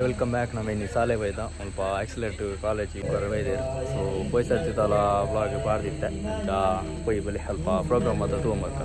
Welcome back. ನಮ್ಮ ಇನ್ನು ಶಾಲೆ ಬೈದ ಸ್ವಲ್ಪ ಎಕ್ಸಲೆಂಟ್ ಕಾಲೇಜಿಗೆ ಬರಬೈದೆ. ಸೊ ಪೊಯ್ಸತ್ತಿದ್ದಲ್ಲ ಬ್ಲಾಗ್ ಬಾರ್ದಿತ್ತೆ ಪೊಯ್ ಬಲಿ ಸ್ವಲ್ಪ ಪ್ರೋಗ್ರಾಮ್ ಅದು ತಗೊಂಬರ್ಕ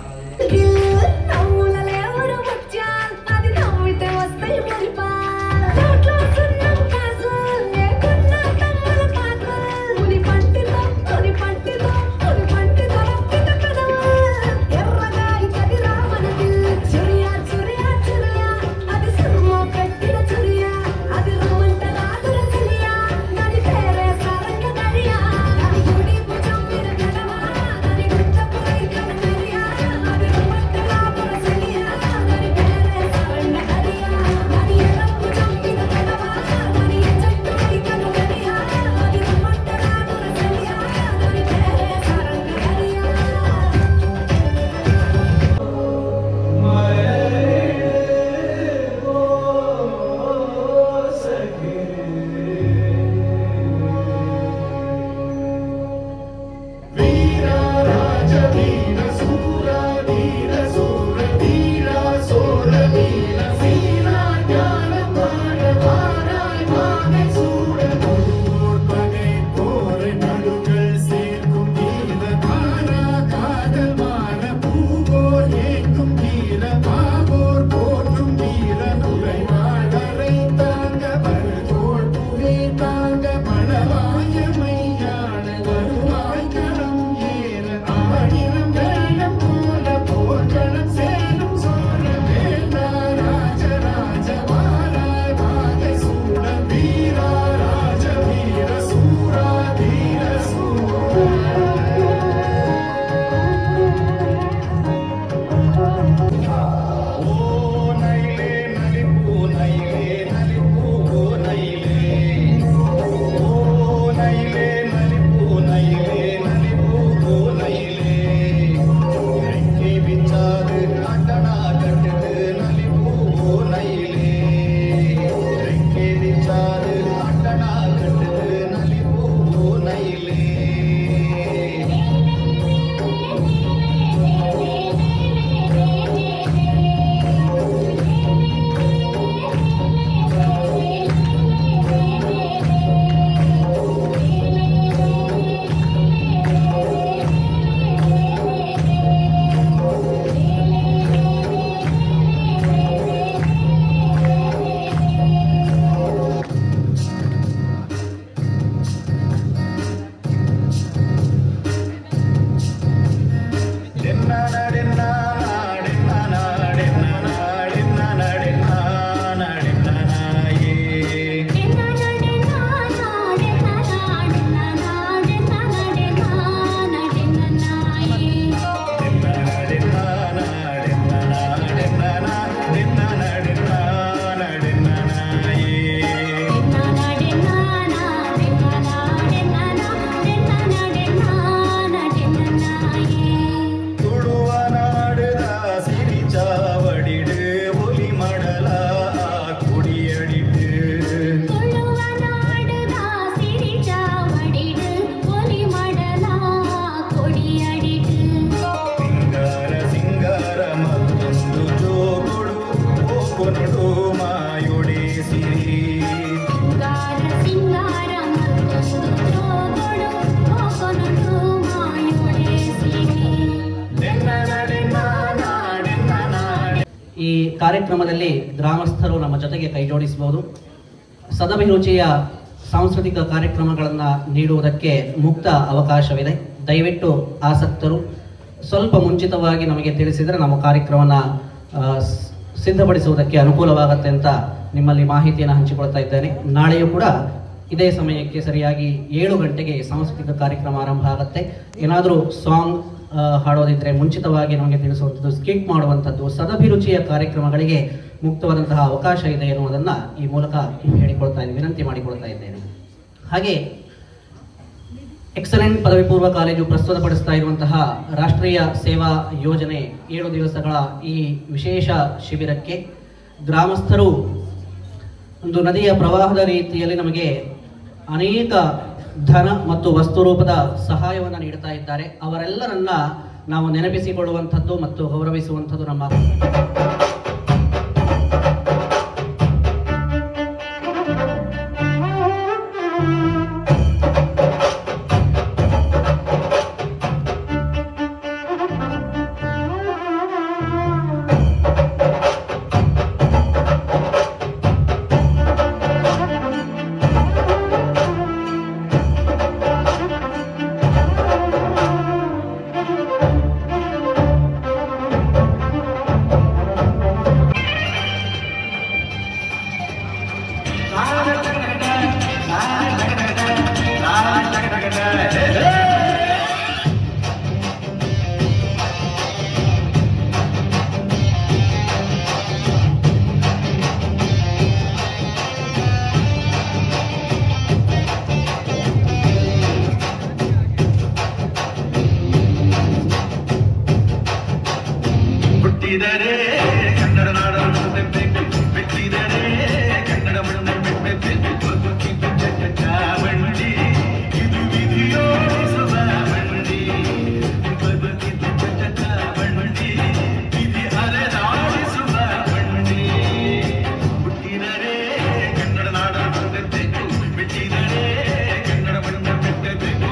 ಈ ಕಾರ್ಯಕ್ರಮದಲ್ಲಿ ಗ್ರಾಮಸ್ಥರು ನಮ್ಮ ಜೊತೆಗೆ ಕೈಜೋಡಿಸಬಹುದು. ಸದಭಿರುಚಿಯ ಸಾಂಸ್ಕೃತಿಕ ಕಾರ್ಯಕ್ರಮಗಳನ್ನು ನೀಡುವುದಕ್ಕೆ ಮುಕ್ತ ಅವಕಾಶವಿದೆ. ದಯವಿಟ್ಟು ಆಸಕ್ತರು ಸ್ವಲ್ಪ ಮುಂಚಿತವಾಗಿ ನಮಗೆ ತಿಳಿಸಿದರೆ ನಮ್ಮ ಕಾರ್ಯಕ್ರಮವನ್ನು ಸಿದ್ಧಪಡಿಸುವುದಕ್ಕೆ ಅನುಕೂಲವಾಗುತ್ತೆ ಅಂತ ನಿಮ್ಮಲ್ಲಿ ಮಾಹಿತಿಯನ್ನು ಹಂಚಿಕೊಳ್ತಾ ಇದ್ದೇನೆ. ನಾಳೆಯೂ ಕೂಡ ಇದೇ ಸಮಯಕ್ಕೆ ಸರಿಯಾಗಿ 7 ಗಂಟೆಗೆ ಸಾಂಸ್ಕೃತಿಕ ಕಾರ್ಯಕ್ರಮ ಆರಂಭ ಆಗುತ್ತೆ. ಏನಾದರೂ ಸಾಂಗ್ ಹಾಡೋದಿದ್ರೆ ಮುಂಚಿತವಾಗಿ ನಮಗೆ ತಿಳಿಸುವಂಥದ್ದು, ಸ್ಕಿಟ್ ಮಾಡುವಂಥದ್ದು, ಸದಭಿರುಚಿಯ ಕಾರ್ಯಕ್ರಮಗಳಿಗೆ ಮುಕ್ತವಾದಂತಹ ಅವಕಾಶ ಇದೆ ಎನ್ನುವುದನ್ನು ಈ ಮೂಲಕ ಹೇಳಿಕೊಳ್ತಾ ಇದ್ದೀನಿ, ವಿನಂತಿ ಮಾಡಿಕೊಳ್ತಾ ಇದ್ದೇನೆ. ಹಾಗೆ ಎಕ್ಸಲೆಂಟ್ ಪದವಿ ಪೂರ್ವ ಕಾಲೇಜು ಪ್ರಸ್ತುತಪಡಿಸ್ತಾ ಇರುವಂತಹ ರಾಷ್ಟ್ರೀಯ ಸೇವಾ ಯೋಜನೆ 7 ದಿವಸಗಳ ಈ ವಿಶೇಷ ಶಿಬಿರಕ್ಕೆ ಗ್ರಾಮಸ್ಥರು ಒಂದು ನದಿಯ ಪ್ರವಾಹದ ರೀತಿಯಲ್ಲಿ ನಮಗೆ ಅನೇಕ ಧನ ಮತ್ತು ವಸ್ತು ರೂಪದ ಸಹಾಯವನ್ನು ನೀಡುತ್ತಾ ಇದ್ದಾರೆ. ಅವರೆಲ್ಲರನ್ನ ನಾವು ನೆನಪಿಸಿಕೊಳ್ಳುವಂಥದ್ದು ಮತ್ತು ಗೌರವಿಸುವಂಥದ್ದು ನಮ್ಮ ಹುಟ್ಟಿದರೆ ಕನ್ನಡ ನಾಡನ್ನು ಬೆಟ್ಟಬೇಕು, ಬೆಟ್ಟಿದರೆ ಕನ್ನಡ ಮಣ್ಣನ್ನು ಬೆಟ್ಟಬೇಕು. ಬದುಕಿದ್ದು ಜಗ ಬಂಡಿ, ಇದು ವಿಧಿಯೋಡಿಸುವ ಬಂಡಿ. ಬದುಕಿದ್ದು ಜಗ ಬಂಡಿ, ವಿಧಿ ಅಲೆದಾಡಿಸುವ ಬಂಡಿ. ಹುಟ್ಟಿದರೆ ಕನ್ನಡ ನಾಡನ್ನು ಬೆಟ್ಟಬೇಕು, ಬೆಟ್ಟಿದರೆ ಕನ್ನಡ ಮಣ್ಣನ್ನು ಬೆಟ್ಟಬೇಕು.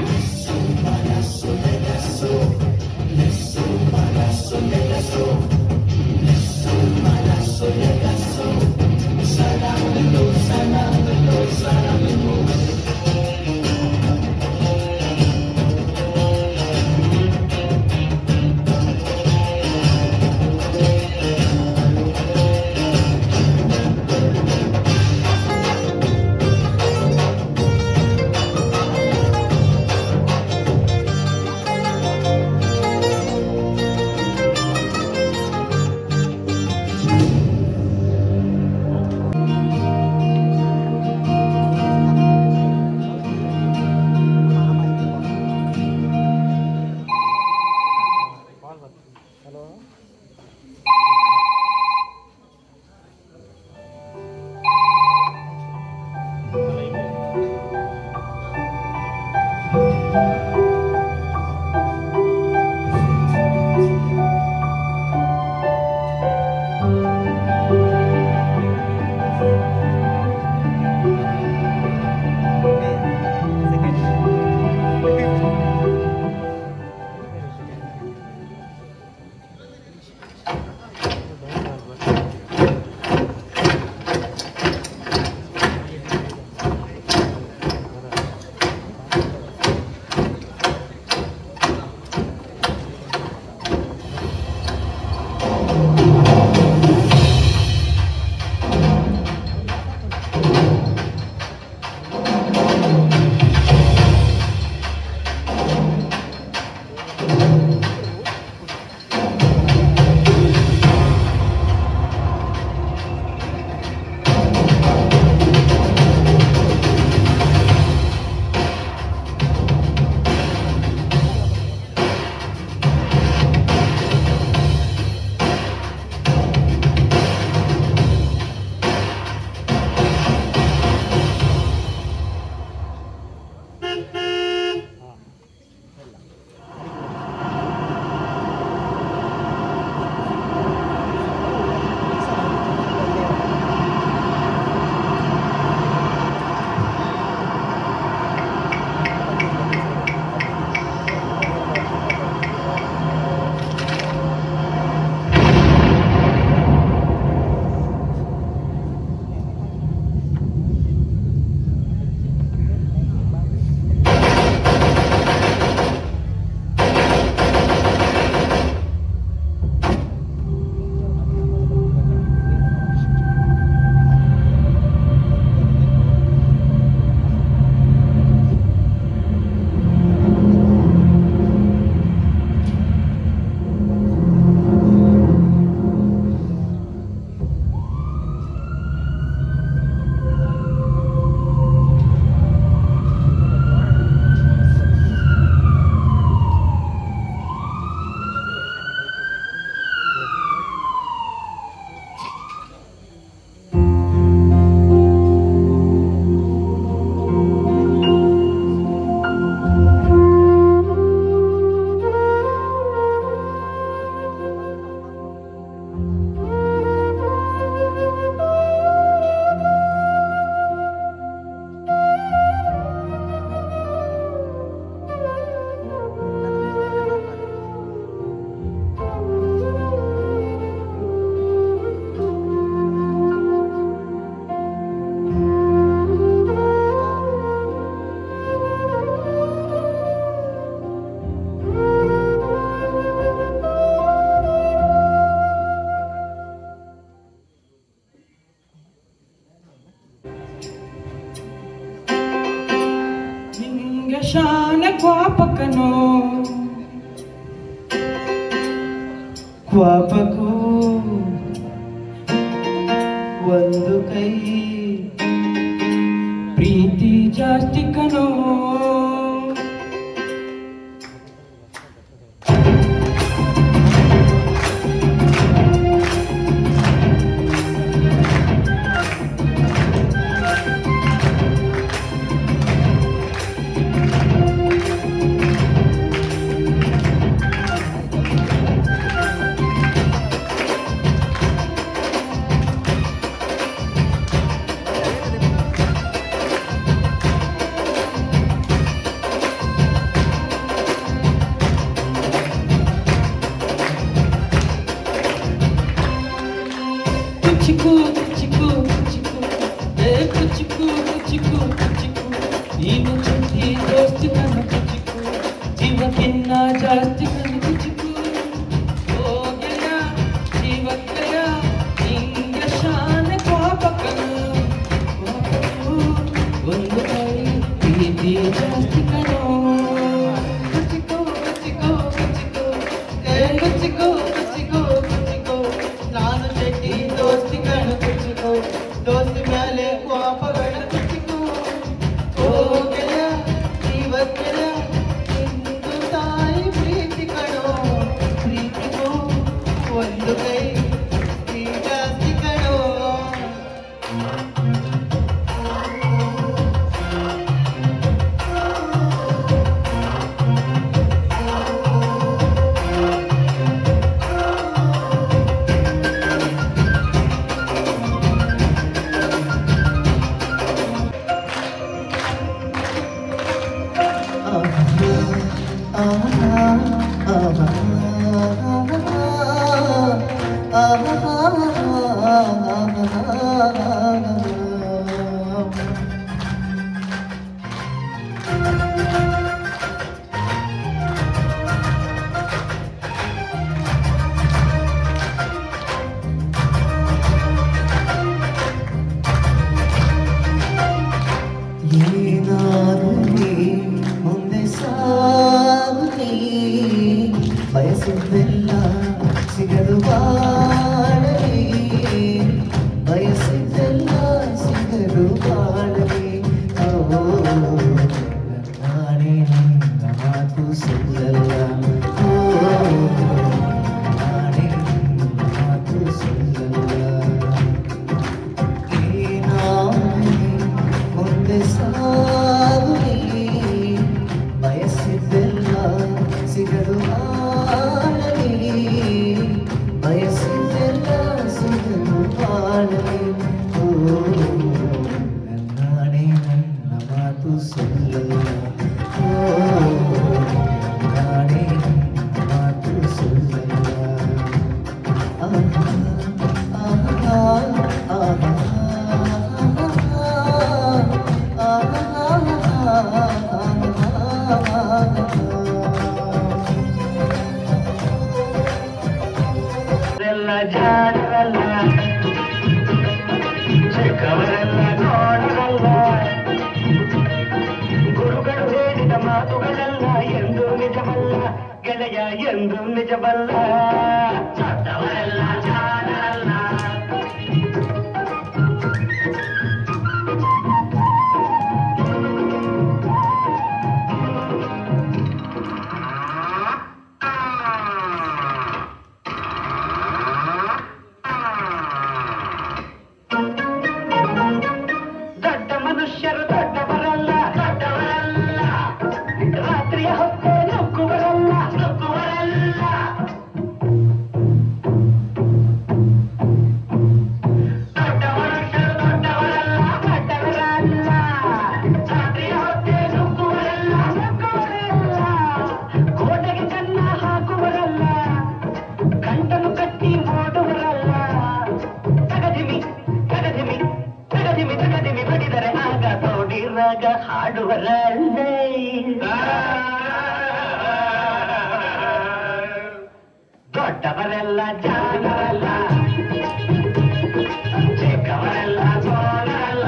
ಶಾನ ಕ್ವಾಪಕನೋ ಕ್ವಾಪಕು ಒಂದು ಕೈ ಪ್ರೀತಿ ಜಾಸ್ತಿ ಕನೋ ಕುಚಿಕು ನೀನು ಚಟ್ಟಿ ದೋಸ್ತಿ ಕಣ ಕುಚಿಕು ಜೀವಕ್ಕಿನ್ನ ಜಾಸ್ತಿ ಕಣ ಕುಚಿಕು ಓ ಗೆಳೆಯ ಜೀವಕ್ಕೆಯ ನಿಂಗೆ ಶಾನ ಕೋಪಕನು ಒಂದು ಕೈ ಪ್ರೀತಿ ಜಾಸ್ತಿ ಕಣೋ ಕುಚಿಕು ಕುಚಿಕು ಕುಚಿಕು ಕುಚಿಕು ಕುಚಿಕು ಕುಚಿಕು ನಾನು ಚಟ್ಟಿ ದೋಸ್ತಿ ಕಣ ಕುಚಿಕು ದೋಸ್ತಿ ಮೇಲೆ ಕೋಪಗಳ ಕುಚಿಕು ಓ ಗೆಳೆಯ ಜೀವಕ್ಕೆಯ ನಿಂದು ತಾಯಿ ಪ್ರೀತಿ ಕಣೋ ಪ್ರೀತಿಗೂ ಒಂದು ಕೈ ಜಾಸ್ತಿ ಕಣೋ ಮುಂದೆ ಸಾಗುತ್ತೀ ಬಯಸಿದ್ದೆಲ್ಲ ಸಿಗದು ಬಾಳಲಿ ಬಯಸಿದ್ದೆಲ್ಲ ಸಿಗದು ಬಾಳಲಿ ನಾನೇ ನಿನ್ನ ಮಾತು ಸುಳ್ಳಲ್ಲ ನಾನೇ ನಿನ್ನ ಮಾತು ಸುಳ್ಳಲ್ಲ ಮುಂದೆ ಸಾಗುತ್ತೀ ಬಯಸಿದ್ದೆಲ್ಲ ಸಿಗದು ಬಾಳಲಿ ಬಯಸಿದ್ದೆಲ್ಲ ಸಿಗದು ಬಾಳಲಿ ನಾನೇ ನನ್ನ ಮಾತು ಸುಳ್ಳಲ್ಲ ನಾನೇ ನನ್ನ ಮಾತು ಸುಳ್ಳಲ್ಲ ಜಾಡರಲ್ಲ ಚಿಕ್ಕವರೆಲ್ಲ ನೋಡರಲ್ಲ ಗುರುಗಳು ಹೇಳಿದ ಮಾತುಗಳೆಲ್ಲ ಎಂದು ನಿಜವಲ್ಲ ಗೆಳೆಯ ಎಂದು ನಿಜವಲ್ಲ ಚಟ್ಟವರೆಲ್ಲ ಜಾಡರಲ್ಲ ದೊಡ್ಡವರೆಲ್ಲ ಜಾಣರಲ್ಲ ಚಿಕ್ಕವರೆಲ್ಲ ಸೋಲರಲ್ಲ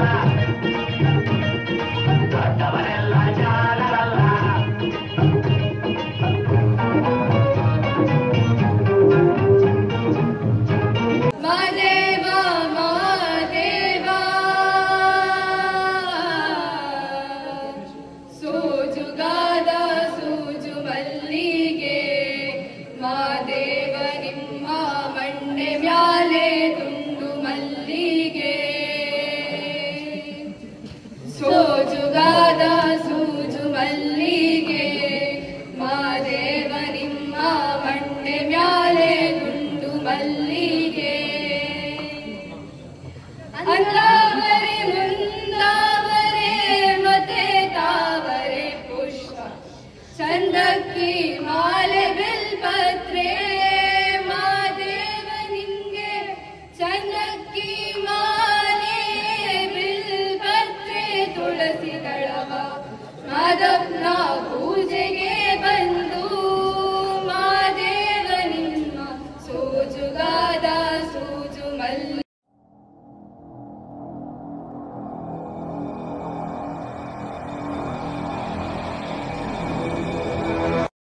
ದೊಡ್ಡವರೆಲ್ಲ ಜಾಣರಲ್ಲ ಮಾದೇವ ಮಾದೇವ ಸೋಜುಗಾದ ಸೂಜು ಮಲ್ಲಿಗೆ ಮಾದೇವ ನಿಮ್ಮ ತುಳಸಿ ದಳವ ಮಾಧವ್ನ ಪೂಜೆಗೆ ಬಂದ